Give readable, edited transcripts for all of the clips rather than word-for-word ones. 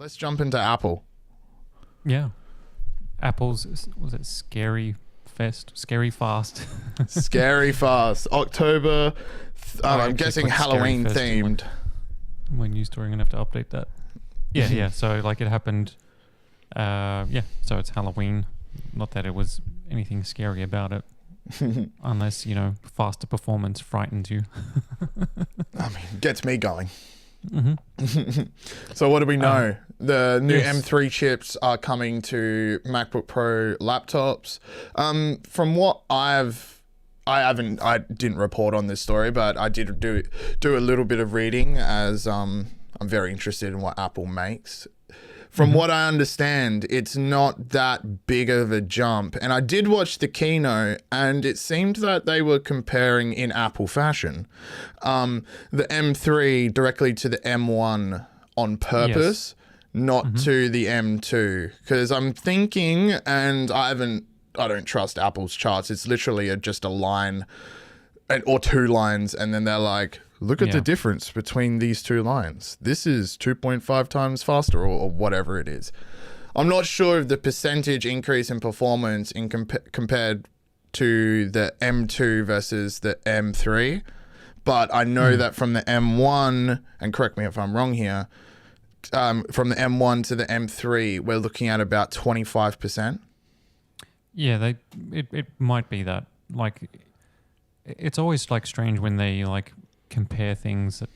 Let's jump into Apple. Yeah. Apple's, was it Scary Fest? Scary Fast. Scary Fast. October. I'm guessing Halloween themed. My news story, I'm going to have to update that. Yeah. So like it happened. So it's Halloween. Not that it was anything scary about it. Unless, faster performance frightens you. I mean, gets me going. Mm-hmm. So what do we know? The new M3 chips are coming to MacBook Pro laptops. From what I didn't report on this story, but I did do a little bit of reading as I'm very interested in what Apple makes. From what I understand, it's not that big of a jump. And I did watch the keynote, and it seemed that they were comparing in Apple fashion the M3 directly to the M1 on purpose, not to the M2. Because I'm thinking, and I don't trust Apple's charts. It's literally just a line or two lines, and then they're like, look at the difference between these two lines. This is 2.5 times faster or whatever it is. I'm not sure of the percentage increase in performance in compared to the M2 versus the M3. But I know that from the M1, and correct me if I'm wrong here, from the M1 to the M3, we're looking at about 25%. Yeah, it might be that. Like, it's always like strange when they like compare things that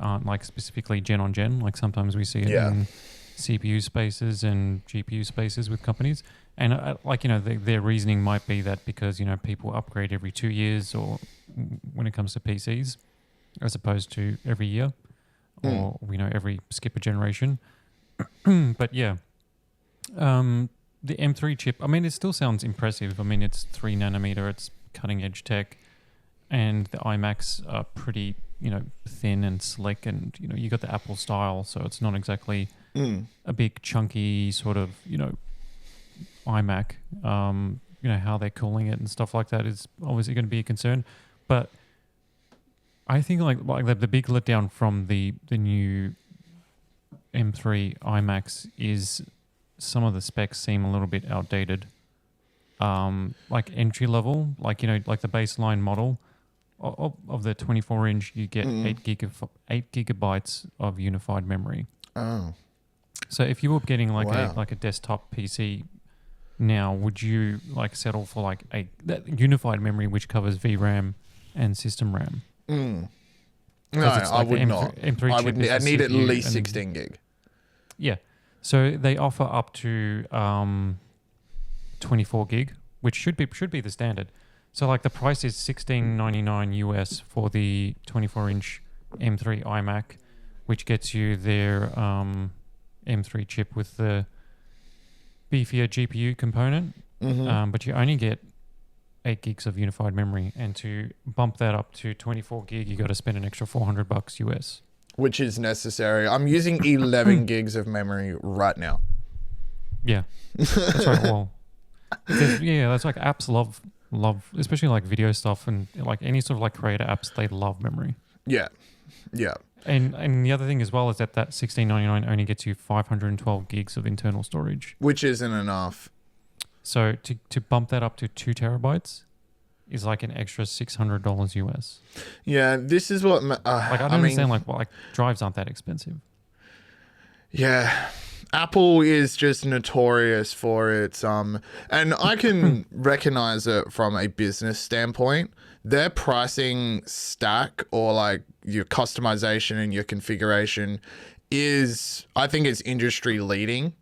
aren't like specifically gen on gen. Like sometimes we see it in CPU spaces and GPU spaces with companies, and their reasoning might be that because people upgrade every 2 years, or when it comes to PCs, as opposed to every year, or every skip a generation. But the M3 chip, I mean, it still sounds impressive. I mean, it's 3 nanometer, it's cutting edge tech. And the iMacs are pretty, thin and slick, and you got the Apple style, so it's not exactly a big chunky sort of iMac. How they're cooling it and stuff like that is obviously going to be a concern. But I think like the big letdown from the new M3 iMacs is some of the specs seem a little bit outdated. Like entry level, like the baseline model. Of the 24-inch, you get 8 gigabytes of unified memory. Oh. So if you were getting like a desktop PC now, would you like settle for like that unified memory which covers VRAM and system RAM? No, I would not. M3 I need at least 16 gig. Yeah. So they offer up to 24 gig, which should be the standard. So like the price is $16.99 US for the 24-inch M3 iMac, which gets you their M3 chip with the beefier GPU component. But you only get 8 gigs of unified memory, and to bump that up to 24 gig, you got to spend an extra $400 US. Which is necessary. I'm using 11 gigs of memory right now. Yeah, that's right. Well, that's like apps love, especially like video stuff and like any sort of like creator apps, they love memory. Yeah. And the other thing as well is that $16.99 only gets you 512 gigs of internal storage, which isn't enough. So to bump that up to 2 terabytes is like an extra $600 US. Yeah, this is what I don't understand. Like drives aren't that expensive. Yeah. Apple is just notorious for its and I can recognize it from a business standpoint. Their pricing stack, or like your customization and your configuration, I think it's industry leading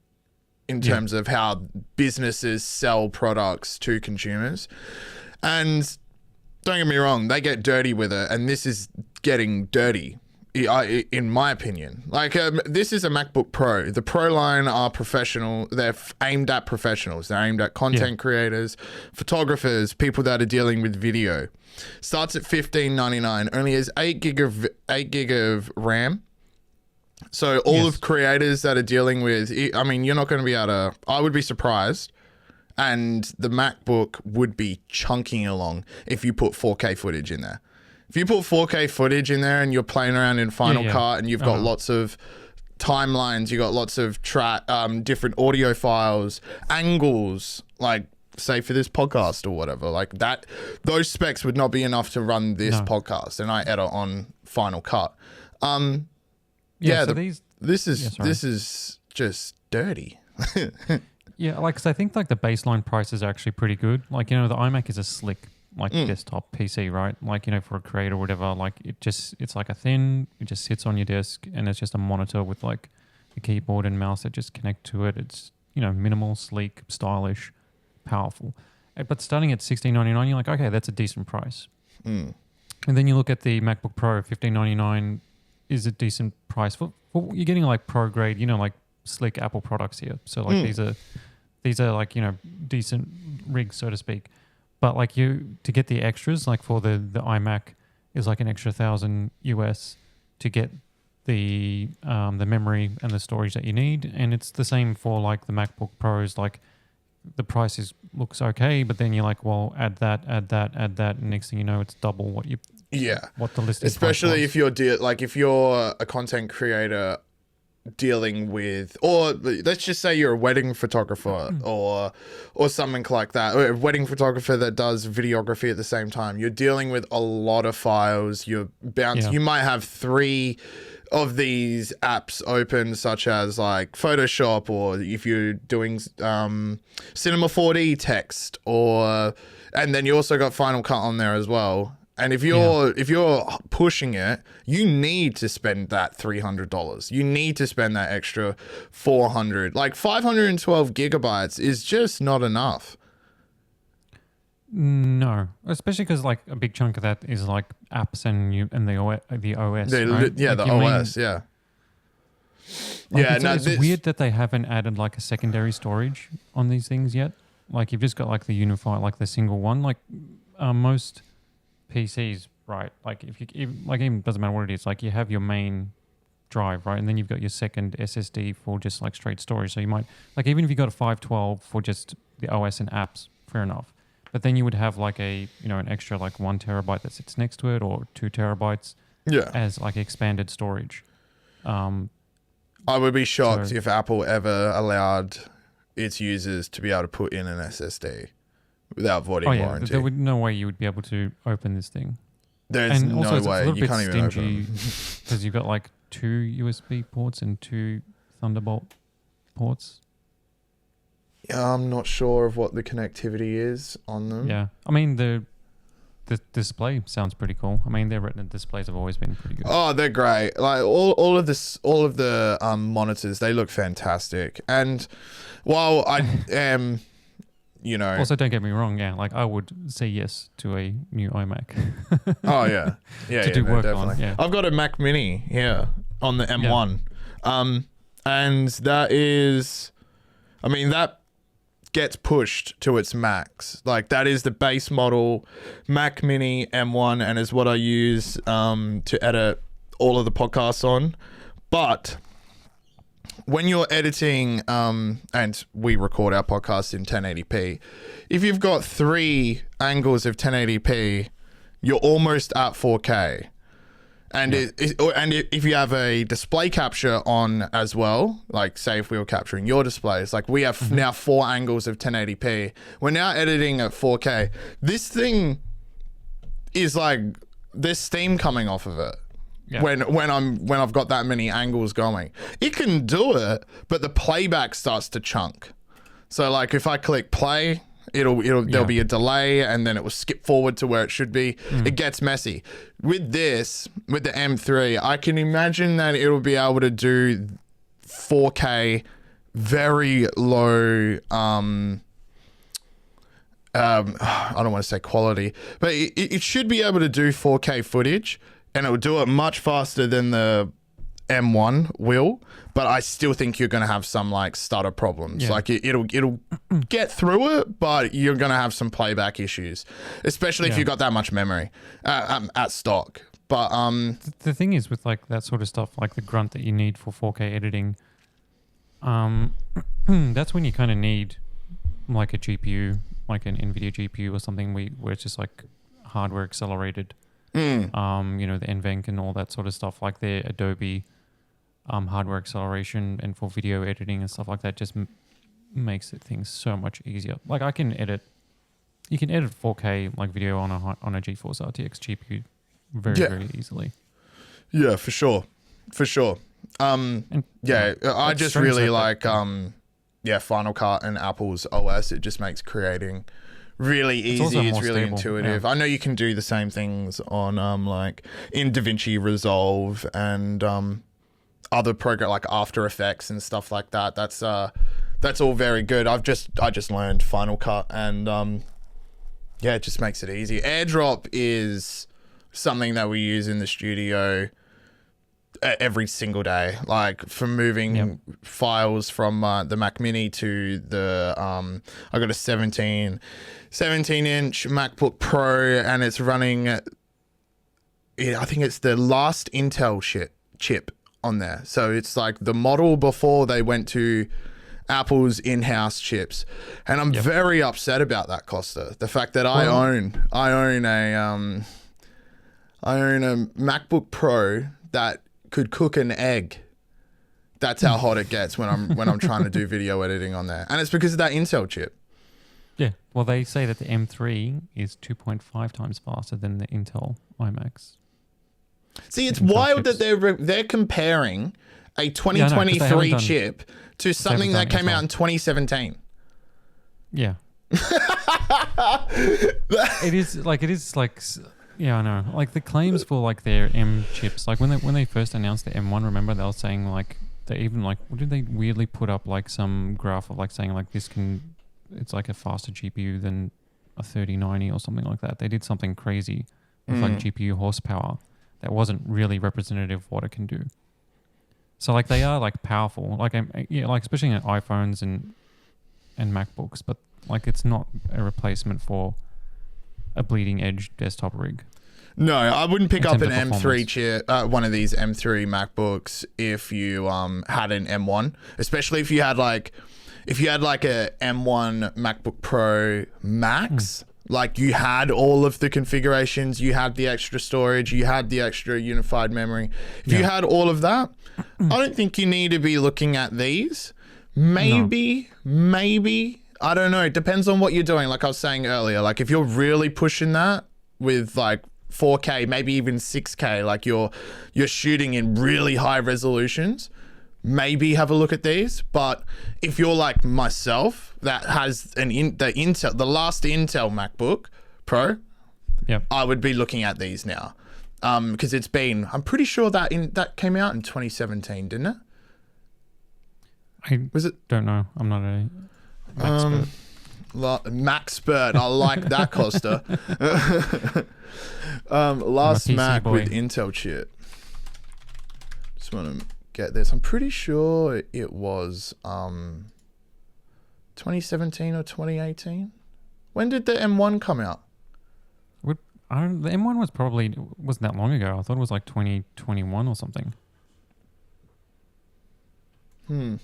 in terms of how businesses sell products to consumers. And don't get me wrong, they get dirty with it, and this is getting dirty. In my opinion, like this is a MacBook Pro. The Pro line are professional. They're aimed at professionals. They're aimed at content creators, photographers, people that are dealing with video. Starts at $15.99. Only has 8 gig of RAM. So all of creators that are dealing with, I mean, you're not going to be able to. I would be surprised, and the MacBook would be chunking along if you put 4K footage in there. If you put 4K footage in there and you're playing around in Final Cut and you've got lots of timelines, you got lots of different audio files, angles, like say for this podcast or whatever, like that. Those specs would not be enough to run this podcast, and I edit on Final Cut. This is just dirty. Yeah, like, 'cause I think like the baseline price is actually pretty good. Like, you know, the iMac is a slick like desktop PC, right? Like, you know, for a creator or whatever, like it's like it just sits on your desk, and it's just a monitor with like a keyboard and mouse that just connect to it. It's, you know, minimal, sleek, stylish, powerful. But starting at $16.99, you're like, okay, that's a decent price. And then you look at the MacBook Pro, $15.99 is a decent price for you're getting like pro grade, you know, like slick Apple products here. So like these are like, you know, decent rigs, so to speak. But like to get the extras, like for the iMac is like an extra $1,000 US to get the memory and the storage that you need. And it's the same for like the MacBook Pros. Like the price looks okay, but then you're like, well, add that, and next thing you know, it's double what the listing. Especially if you're if you're a content creator dealing with, or let's just say you're a wedding photographer or something like that, or a wedding photographer that does videography at the same time. You're dealing with a lot of files. You're bouncing. You might have 3 of these apps open, such as like Photoshop, or if you're doing Cinema 4D text, and then you also got Final Cut on there as well. And if you're pushing it, you need to spend that $300. You need to spend that extra $400. Like 512 gigabytes is just not enough. No, especially because like a big chunk of that is like apps and the OS. Right? The OS. Yeah. It's weird that they haven't added like a secondary storage on these things yet. Like you've just got like the unified, like the single one. Like most PCs, right? Like even doesn't matter what it is. Like you have your main drive, right, and then you've got your second SSD for just like straight storage. So you might like, even if you got a 512 for just the OS and apps, fair enough. But then you would have like an extra like 1 terabyte that sits next to it, or 2 terabytes as like expanded storage. I would be shocked if Apple ever allowed its users to be able to put in an SSD without voiding warranty. There would no way you would be able to open this thing. There's no way. You can't even open it. Because you've got like 2 USB ports and 2 Thunderbolt ports. Yeah, I'm not sure of what the connectivity is on them. Yeah. I mean, the display sounds pretty cool. I mean, their Retina displays have always been pretty good. Oh, they're great. Like all of the monitors, they look fantastic. And while I am, Also, don't get me wrong. Yeah, like I would say yes to a new iMac. Oh yeah, to do work definitely. On. Yeah. I've got a Mac Mini here on the M1, and that is, that gets pushed to its max. Like that is the base model Mac Mini M1, and is what I use to edit all of the podcasts on. But when you're editing, and we record our podcast in 1080p, if you've got 3 angles of 1080p, you're almost at 4K. And if you have a display capture on as well, like say if we were capturing your displays, like we have now 4 angles of 1080p. We're now editing at 4K. This thing is like, there's steam coming off of it. Yeah. When I've got that many angles going, it can do it, but the playback starts to chunk. So like if I click play, there'll be a delay, and then it will skip forward to where it should be. It gets messy. With the M3, I can imagine that it'll be able to do 4K, very low. I don't want to say quality, but it should be able to do 4K footage. And it will do it much faster than the M1 will, but I still think you're going to have some like stutter problems. Yeah. Like it'll get through it, but you're going to have some playback issues, especially if you've got that much memory at stock. But the thing is with like that sort of stuff, like the grunt that you need for 4K editing, that's when you kind of need like a GPU, like an NVIDIA GPU or something where it's just like hardware accelerated. The NVENC and all that sort of stuff, like their Adobe hardware acceleration and for video editing and stuff like that just makes things so much easier. Like you can edit 4K like video on a GeForce RTX GPU very easily. Yeah, for sure. I just really like Final Cut and Apple's OS. It just makes creating really easy. It's really stable. Intuitive. Yeah. I know you can do the same things on like in DaVinci Resolve and other program like After Effects and stuff like that. That's all very good. I just learned Final Cut and it just makes it easy. AirDrop is something that we use in the studio every single day, like for moving files from the Mac Mini to the I got a 17-inch MacBook Pro, and it's running I think it's the last Intel chip on there, so it's like the model before they went to Apple's in-house chips, and I'm very upset about that, Costa. The fact that I own a MacBook Pro that could cook an egg. That's how hot it gets when I'm trying to do video editing on there, and it's because of that Intel chip. Yeah, well, they say that the M3 is 2.5 times faster than the Intel iMacs. See, it's wild that they're comparing a 2023 chip to something that came out in 2017. Yeah. it is like yeah, I know. Like the claims for like their M chips, like when they first announced the M1, remember they were saying like they even like what did they weirdly put up like some graph of like saying like it's like a faster GPU than a 3090 or something like that. They did something crazy with like GPU horsepower that wasn't really representative of what it can do. So like they are like powerful, like like especially in iPhones and MacBooks, but like it's not a replacement for a bleeding edge desktop rig. No, I wouldn't pick up an M3 chip, one of these M3 MacBooks if you had an M1, especially if you had like a M1 MacBook Pro Max. Like you had all of the configurations, you had the extra storage, you had the extra unified memory. If you had all of that, I don't think you need to be looking at these. Maybe, I don't know. It depends on what you're doing. Like I was saying earlier, like if you're really pushing that with like 4K, maybe even 6K, like you're shooting in really high resolutions, maybe have a look at these. But if you're like myself that has the last Intel MacBook Pro, I would be looking at these now. Because I'm pretty sure that came out in 2017, didn't it? Don't know. I'm not a Maxpert. I like that, Costa. Last Mac with Intel chip. Just want to get this. I'm pretty sure it was 2017 or 2018. When did the M1 come out? The M1 wasn't that long ago. I thought it was like 2021 or something. I'm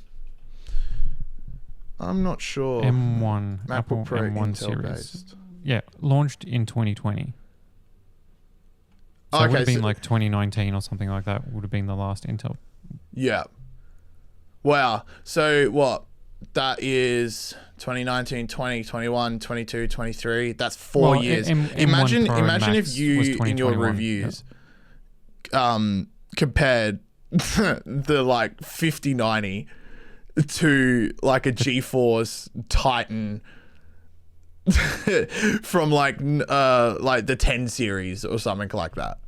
not sure. M1, MacBook Apple Pro M1 Intel series. Based. Yeah, launched in 2020. So it would have been like 2019 or something like that. Would have been the last Intel. Yeah. Wow. So what? That is 2019, 20, 21, 22, 23. That's 4 years. Imagine if you in your reviews compared the like 5090 to like a GeForce Titan from like the 10 series or something like that.